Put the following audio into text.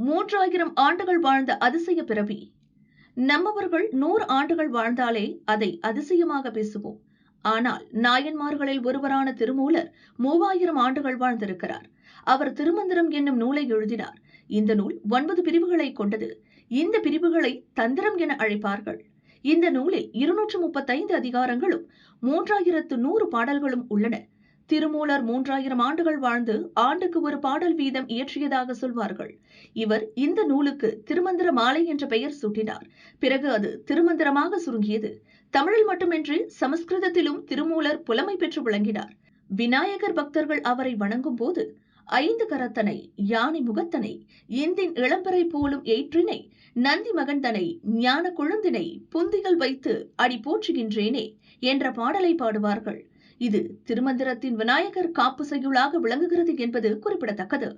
3000 ஆண்டுகள் வாழ்ந்த அதிசய பிறவி. நம்மவர்கள் 100 ஆண்டுகள் வாழ்ந்தாலே அதை அதிசயமாக பேசுவோம். ஆனால் நாயன்மார்களில் ஒருவரான திருமூலர் 3000 ஆண்டுகள் வாழ்ந்திருக்கிறார். அவர் திருமந்திரம் என்னும் நூலை எழுதினார். இந்த நூல் 9 பிரிவுகளை கொண்டது. இந்த பிரிவுகளை தந்திரம் என அழைப்பார்கள். இந்த நூலில் 235 அதிகாரங்களும் 3100 பாடல்களும் உள்ளன. திருமூலர் 3000 ஆண்டுகள் வாழ்ந்து ஆண்டுக்கு ஒரு பாடல் வீதம் இயற்றியதாக சொல்வார்கள். இவர் இந்த நூலுக்கு திருமந்திர மாலை என்ற பெயர் சூட்டினார். பிறகு அது திருமந்திரமாக சுருங்கியது. தமிழில் மட்டுமின்றி சமஸ்கிருதத்திலும் திருமூலர் புலமை பெற்று விளங்கினார். விநாயகர் பக்தர்கள் அவரை வணங்கும் போது 5 கரத்தனை, யானை முகத்தனை, இந்தின் இளம்பரை போலும் எயிற்றினை, நந்தி மகந்தனை, ஞான கொழுந்தினை புந்திகள் வைத்து அடி போற்றுகின்றேனே என்ற பாடலை பாடுவார்கள். இது திருமந்திரத்தின் விநாயகர் காப்பு செய்யுளாக விளங்குகிறது என்பது குறிப்பிடத்தக்கது.